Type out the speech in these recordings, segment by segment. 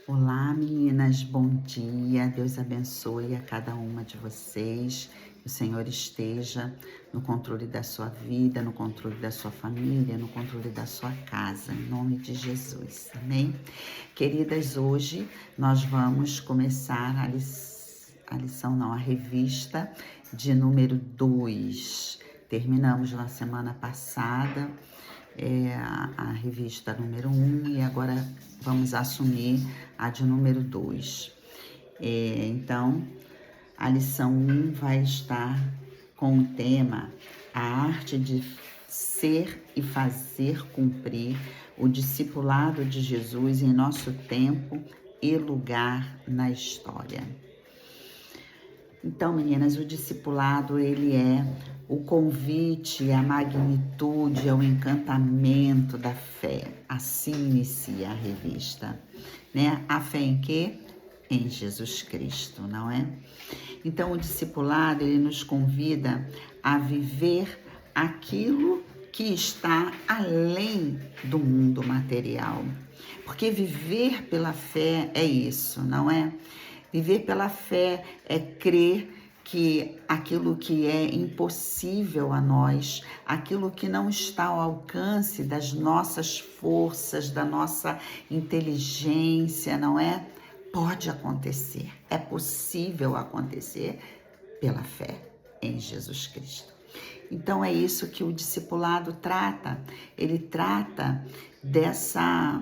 Olá, meninas, bom dia. Deus abençoe a cada uma de vocês. Que o Senhor esteja no controle da sua vida, no controle da sua família, no controle da sua casa, em nome de Jesus. Amém? Queridas, hoje nós vamos começar a revista de número 2. Terminamos na semana passada a revista número 1 e agora vamos assumir a de número 2. Então, a lição 1 vai estar com o tema A Arte de Ser e Fazer Cumprir o Discipulado de Jesus em Nosso Tempo e Lugar na História. Então, meninas, o discipulado, ele é o convite, a magnitude, o encantamento da fé. Assim inicia a revista, né? A fé em quê? Em Jesus Cristo, não é? Então, o discipulado, ele nos convida a viver aquilo que está além do mundo material. Porque viver pela fé é isso, não é? Viver pela fé é crer que aquilo que é impossível a nós, aquilo que não está ao alcance das nossas forças, da nossa inteligência, não é? Pode acontecer, é possível acontecer pela fé em Jesus Cristo. Então é isso que o discipulado trata, ele trata dessa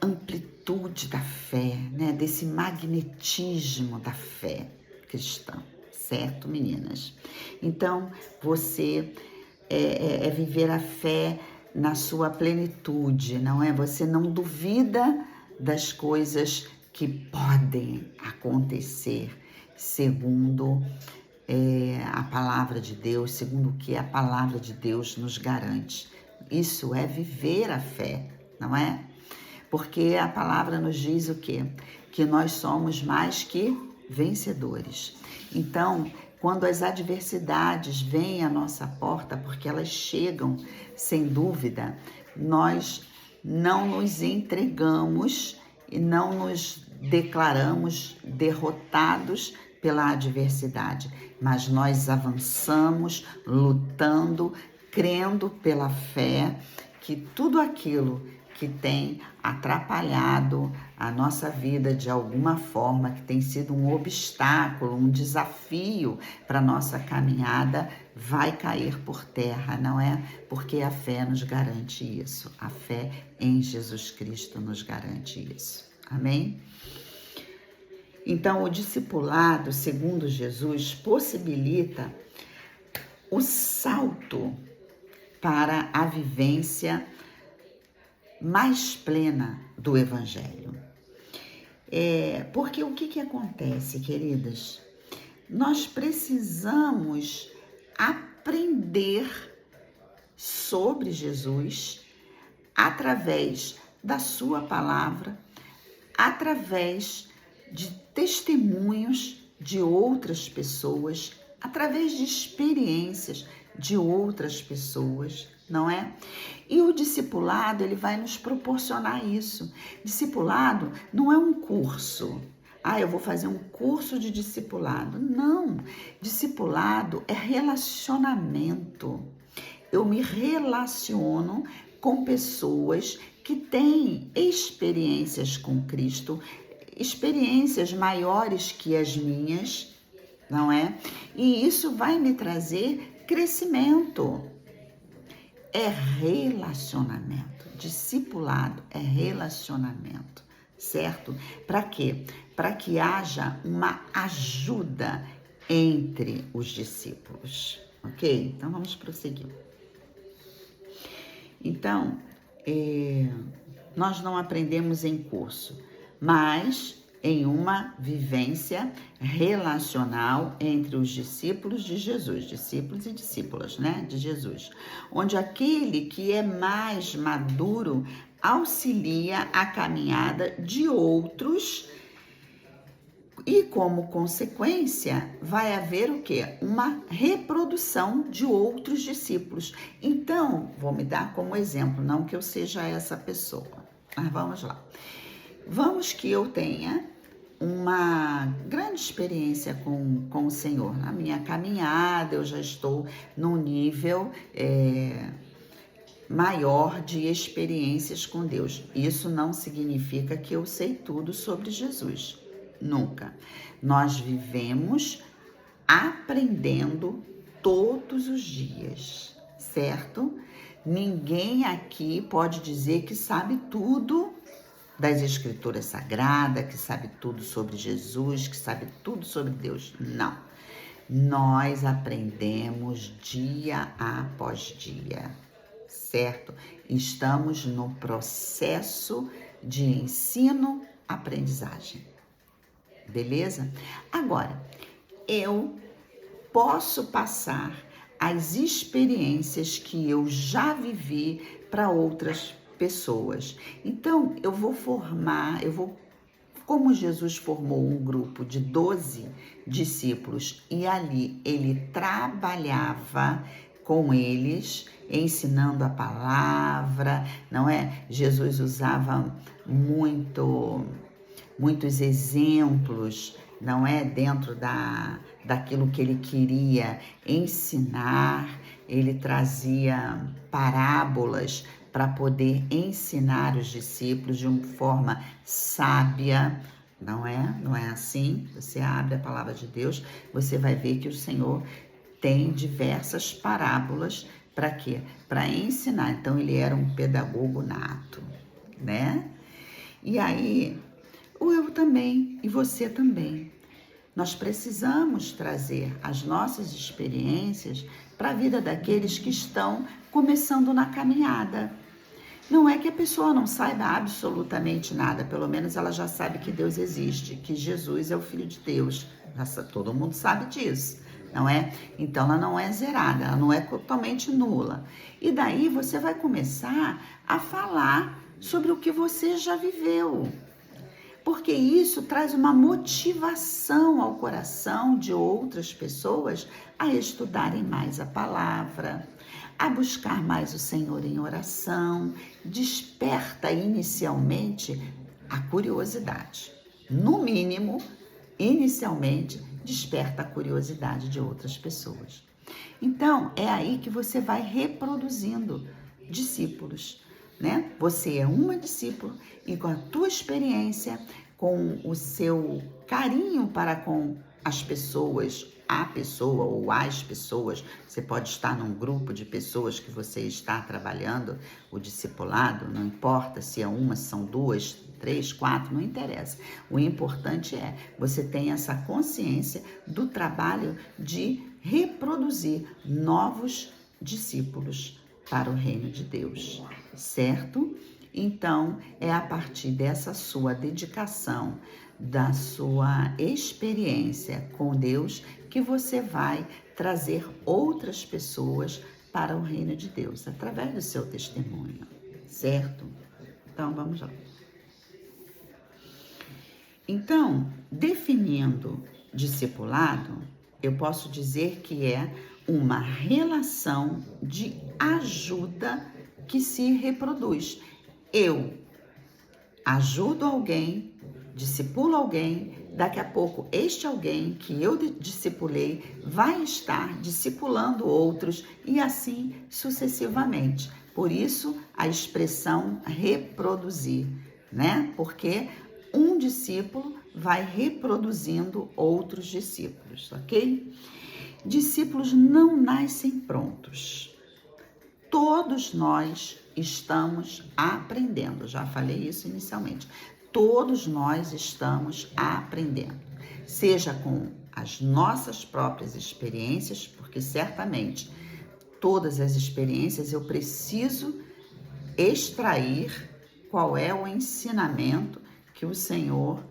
amplitude da fé, né? Desse magnetismo da fé cristã, certo, meninas? Então, você é viver a fé na sua plenitude, não é? Você não duvida das coisas que podem acontecer segundo a palavra de Deus, segundo o que a palavra de Deus nos garante. Isso é viver a fé, não é? Porque a palavra nos diz o quê? Que nós somos mais que vencedores. Então, quando as adversidades vêm à nossa porta, porque elas chegam, sem dúvida, nós não nos entregamos e não nos declaramos derrotados pela adversidade, mas nós avançamos, lutando, crendo pela fé que tudo aquilo que tem atrapalhado a nossa vida de alguma forma, que tem sido um obstáculo, um desafio para a nossa caminhada, vai cair por terra, não é? Porque a fé nos garante isso. A fé em Jesus Cristo nos garante isso. Amém? Então, o discipulado, segundo Jesus, possibilita o salto para a vivência mais plena do Evangelho. Porque o que acontece, queridas? Nós precisamos aprender sobre Jesus através da sua palavra, através de testemunhos de outras pessoas, através de experiências de outras pessoas, não é? E o discipulado, ele vai nos proporcionar isso. Discipulado não é um curso. Eu vou fazer um curso de discipulado. Não, discipulado é relacionamento. Eu me relaciono com pessoas que têm experiências com Cristo, experiências maiores que as minhas, não é? E isso vai me trazer crescimento. É relacionamento. Discipulado é relacionamento, certo? Para quê? Para que haja uma ajuda entre os discípulos, ok? Então, vamos prosseguir. Então, nós não aprendemos em curso, mas em uma vivência relacional entre os discípulos de Jesus, discípulos e discípulas, né, de Jesus, onde aquele que é mais maduro auxilia a caminhada de outros e, como consequência, vai haver o quê? Uma reprodução de outros discípulos. Então, vou me dar como exemplo, não que eu seja essa pessoa, mas vamos lá. Vamos que eu tenha uma grande experiência com o Senhor. Na minha caminhada, eu já estou num nível maior de experiências com Deus. Isso não significa que eu sei tudo sobre Jesus. Nunca. Nós vivemos aprendendo todos os dias, certo? Ninguém aqui pode dizer que sabe tudo das Escrituras Sagradas, que sabe tudo sobre Jesus, que sabe tudo sobre Deus. Não. Nós aprendemos dia após dia, certo? Estamos no processo de ensino-aprendizagem, beleza? Agora, eu posso passar as experiências que eu já vivi para outras pessoas. Então, como Jesus formou um grupo de 12 discípulos e ali ele trabalhava com eles, ensinando a palavra, não é? Jesus usava muitos exemplos, não é? Dentro daquilo que ele queria ensinar, ele trazia parábolas para poder ensinar os discípulos de uma forma sábia, não é? Não é assim? Você abre a palavra de Deus, você vai ver que o Senhor tem diversas parábolas para quê? Para ensinar. Então, ele era um pedagogo nato, né? E aí, eu também, e você também. Nós precisamos trazer as nossas experiências para a vida daqueles que estão começando na caminhada. Não é que a pessoa não saiba absolutamente nada, pelo menos ela já sabe que Deus existe, que Jesus é o Filho de Deus. Todo mundo sabe disso, não é? Então ela não é zerada, ela não é totalmente nula. E daí você vai começar a falar sobre o que você já viveu. Porque isso traz uma motivação ao coração de outras pessoas a estudarem mais a palavra, a buscar mais o Senhor em oração, desperta inicialmente a curiosidade. No mínimo, inicialmente, desperta a curiosidade de outras pessoas. Então, é aí que você vai reproduzindo discípulos, né? Você é uma discípula e com a tua experiência, com o seu carinho para com as pessoas, a pessoa ou as pessoas, você pode estar num grupo de pessoas que você está trabalhando, o discipulado, não importa se é uma, se são duas, 3, 4, não interessa. O importante é você ter essa consciência do trabalho de reproduzir novos discípulos para o reino de Deus, certo? Então, é a partir dessa sua dedicação, da sua experiência com Deus, que você vai trazer outras pessoas para o reino de Deus, através do seu testemunho, certo? Então, vamos lá. Então, definindo discipulado, eu posso dizer que é uma relação de ajuda que se reproduz. Eu ajudo alguém, discipulo alguém, daqui a pouco este alguém que eu discipulei vai estar discipulando outros e assim sucessivamente. Por isso a expressão reproduzir, né? Porque um discípulo vai reproduzindo outros discípulos, ok? Discípulos não nascem prontos. Todos nós estamos aprendendo, já falei isso inicialmente. Todos nós estamos aprendendo, seja com as nossas próprias experiências, porque certamente todas as experiências eu preciso extrair qual é o ensinamento que o Senhor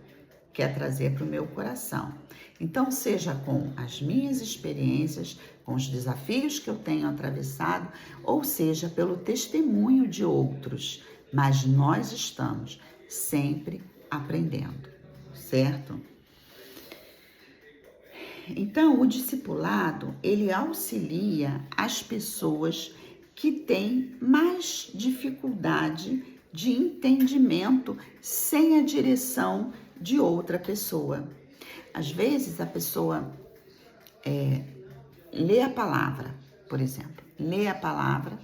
quer trazer para o meu coração. Então, seja com as minhas experiências, com os desafios que eu tenho atravessado, ou seja, pelo testemunho de outros, mas nós estamos sempre aprendendo, certo? Então, o discipulado, ele auxilia as pessoas que têm mais dificuldade de entendimento sem a direção de outra pessoa. Às vezes a pessoa lê a palavra, por exemplo, lê a palavra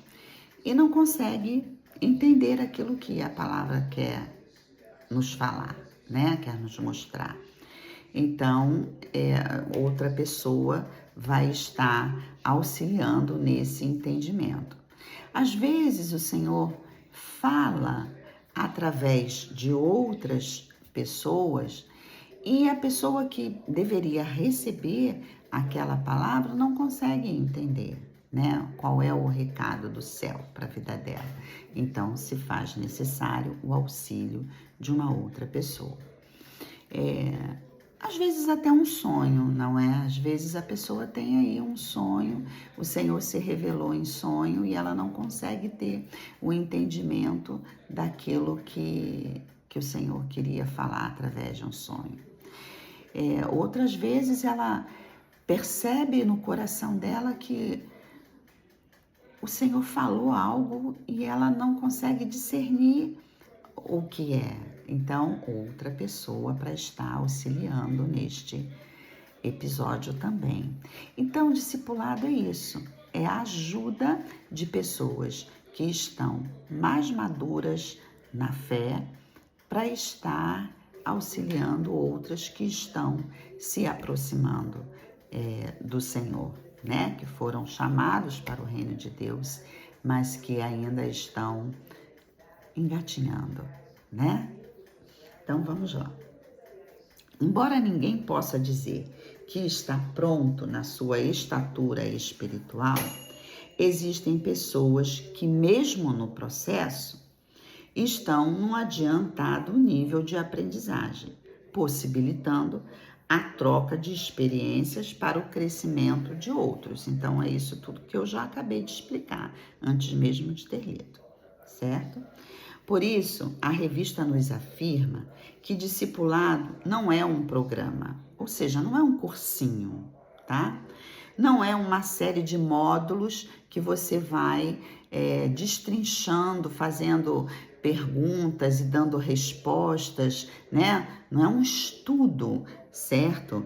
e não consegue entender aquilo que a palavra quer nos falar, né? Quer nos mostrar. Então, outra pessoa vai estar auxiliando nesse entendimento. Às vezes, o Senhor fala através de outras pessoas e a pessoa que deveria receber aquela palavra não consegue entender, né? Qual é o recado do céu para a vida dela. Então, se faz necessário o auxílio de uma outra pessoa. Às vezes até um sonho, não é? Às vezes a pessoa tem aí um sonho, o Senhor se revelou em sonho e ela não consegue ter o entendimento daquilo que o Senhor queria falar através de um sonho. Outras vezes ela percebe no coração dela que o Senhor falou algo e ela não consegue discernir o que é. Então, outra pessoa para estar auxiliando neste episódio também. Então, o discipulado é isso, é a ajuda de pessoas que estão mais maduras na fé para estar auxiliando outras que estão se aproximando do Senhor, né? Que foram chamados para o reino de Deus, mas que ainda estão engatinhando, né? Então vamos lá. Embora ninguém possa dizer que está pronto na sua estatura espiritual, existem pessoas que, mesmo no processo, estão num adiantado nível de aprendizagem, possibilitando a troca de experiências para o crescimento de outros. Então é isso tudo que eu já acabei de explicar, antes mesmo de ter lido, certo? Por isso, a revista nos afirma que discipulado não é um programa, ou seja, não é um cursinho, tá? Não é uma série de módulos que você vai destrinchando, fazendo perguntas e dando respostas, né? Não é um estudo, certo?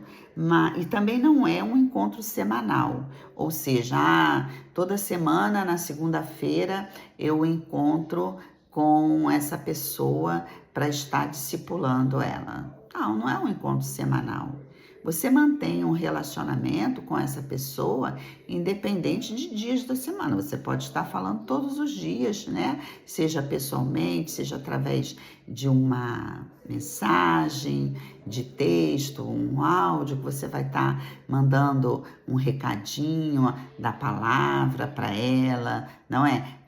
E também não é um encontro semanal, ou seja, toda semana, na segunda-feira, eu encontro com essa pessoa para estar discipulando ela. Não é um encontro semanal. Você mantém um relacionamento com essa pessoa independente de dias da semana. Você pode estar falando todos os dias, né? Seja pessoalmente, seja através de uma mensagem, de texto, um áudio que você vai estar mandando um recadinho da palavra para ela, não é?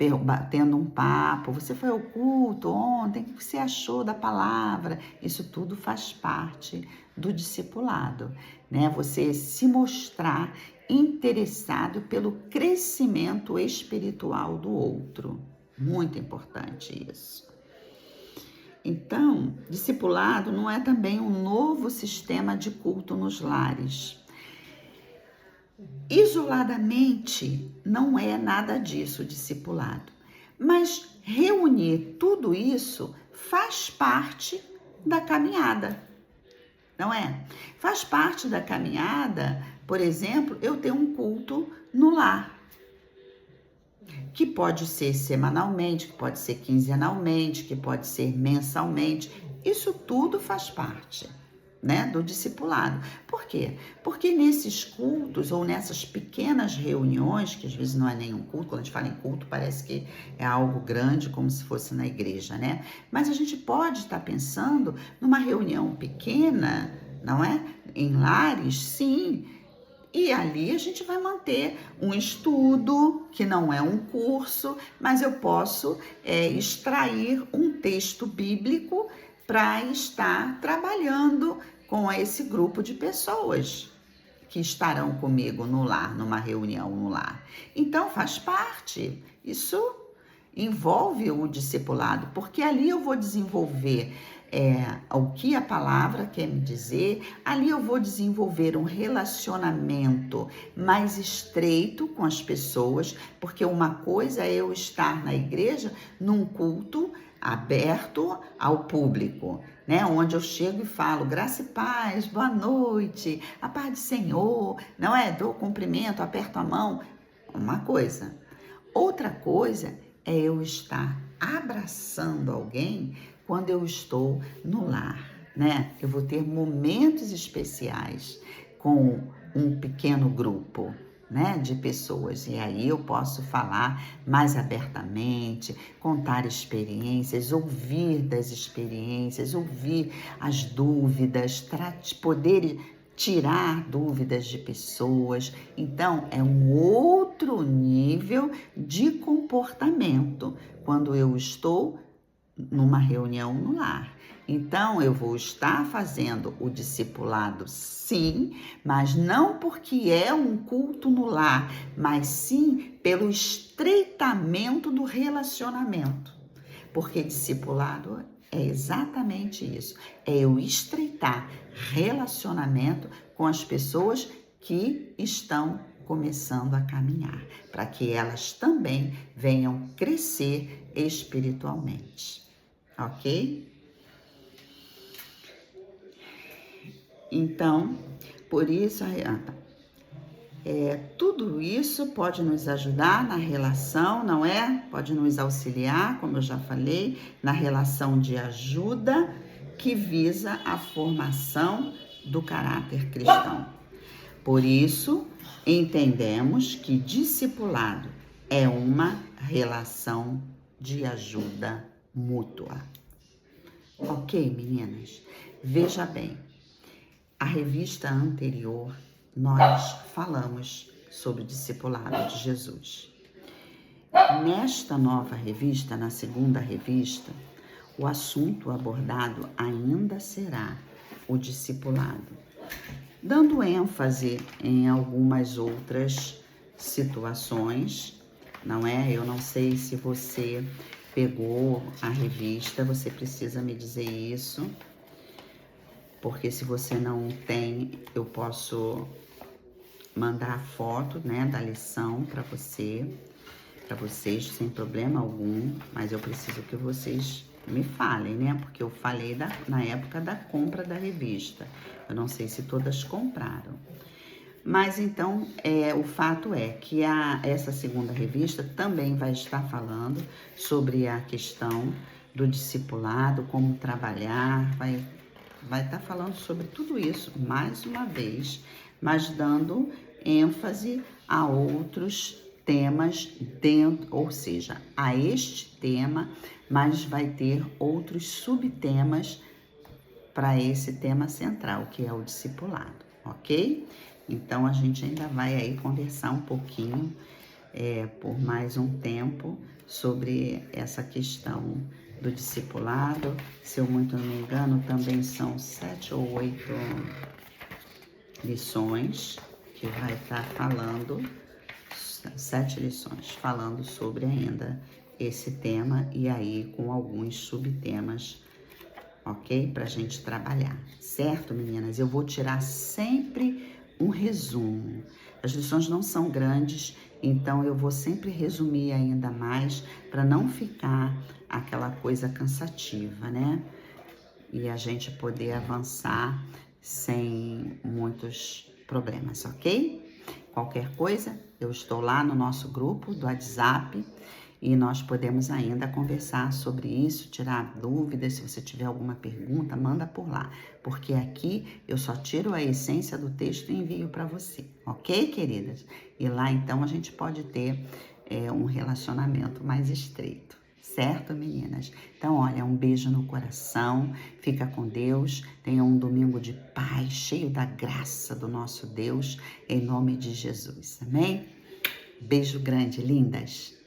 Tendo um papo. Você foi ao culto ontem? O que você achou da palavra? Isso tudo faz parte do discipulado, né? Você se mostrar interessado pelo crescimento espiritual do outro. Muito importante isso. Então, discipulado não é também um novo sistema de culto nos lares. Isoladamente, não é nada disso, discipulado. Mas reunir tudo isso faz parte da caminhada. Não é? Faz parte da caminhada, por exemplo, eu ter um culto no lar, que pode ser semanalmente, que pode ser quinzenalmente, que pode ser mensalmente. Isso tudo faz parte, né, do discipulado. Por quê? Porque nesses cultos ou nessas pequenas reuniões, que às vezes não é nenhum culto, quando a gente fala em culto parece que é algo grande, como se fosse na igreja, né? Mas a gente pode estar pensando numa reunião pequena, não é? Em lares, sim. E ali a gente vai manter um estudo, que não é um curso, mas eu posso extrair um texto bíblico para estar trabalhando com esse grupo de pessoas que estarão comigo no lar, numa reunião no lar. Então faz parte, isso envolve o discipulado, porque ali eu vou desenvolver o que a palavra quer me dizer, ali eu vou desenvolver um relacionamento mais estreito com as pessoas, porque uma coisa é eu estar na igreja, num culto, aberto ao público, né? Onde eu chego e falo, graça e paz, boa noite, a paz do Senhor, não é? Dou cumprimento, aperto a mão, uma coisa. Outra coisa é eu estar abraçando alguém quando eu estou no lar, né? Eu vou ter momentos especiais com um pequeno grupo, né, de pessoas. E aí eu posso falar mais abertamente, contar experiências, ouvir das experiências, ouvir as dúvidas, poder tirar dúvidas de pessoas. Então, é um outro nível de comportamento quando eu estou numa reunião no lar. Então, eu vou estar fazendo o discipulado, sim, mas não porque é um culto no lar, mas sim pelo estreitamento do relacionamento. Porque discipulado é exatamente isso, é eu estreitar relacionamento com as pessoas que estão começando a caminhar, para que elas também venham crescer espiritualmente, ok? Então, por isso, tudo isso pode nos ajudar na relação, não é? Pode nos auxiliar, como eu já falei, na relação de ajuda que visa a formação do caráter cristão. Por isso, entendemos que discipulado é uma relação de ajuda mútua. Ok, meninas? Veja bem, a revista anterior nós falamos sobre o discipulado de Jesus. Nesta nova revista, na segunda revista, o assunto abordado ainda será o discipulado, dando ênfase em algumas outras situações, não é? Eu não sei se você pegou a revista, você precisa me dizer isso, porque se você não tem, eu posso mandar a foto, né, da lição para vocês, sem problema algum, mas eu preciso que vocês me falem, né, porque eu falei na época da compra da revista, eu não sei se todas compraram. Mas então, o fato é que essa segunda revista também vai estar falando sobre a questão do discipulado, como trabalhar, vai estar falando sobre tudo isso, mais uma vez, mas dando ênfase a outros temas dentro, ou seja, a este tema, mas vai ter outros subtemas para esse tema central, que é o discipulado, ok? Então, a gente ainda vai aí conversar um pouquinho, por mais um tempo, sobre essa questão do discipulado. Se eu muito não me engano, também são 7 ou 8 lições que vai estar falando, 7 lições falando sobre ainda esse tema e aí com alguns subtemas, ok? Pra gente trabalhar, certo, meninas? Eu vou tirar sempre um resumo. As lições não são grandes, então eu vou sempre resumir ainda mais para não ficar aquela coisa cansativa, né? E a gente poder avançar sem muitos problemas, ok? Qualquer coisa, eu estou lá no nosso grupo do WhatsApp e nós podemos ainda conversar sobre isso, tirar dúvidas. Se você tiver alguma pergunta, manda por lá, porque aqui eu só tiro a essência do texto e envio para você, ok, queridas? E lá então a gente pode ter um relacionamento mais estreito. Certo, meninas? Então, olha, um beijo no coração, fica com Deus, tenha um domingo de paz, cheio da graça do nosso Deus, em nome de Jesus, amém? Beijo grande, lindas!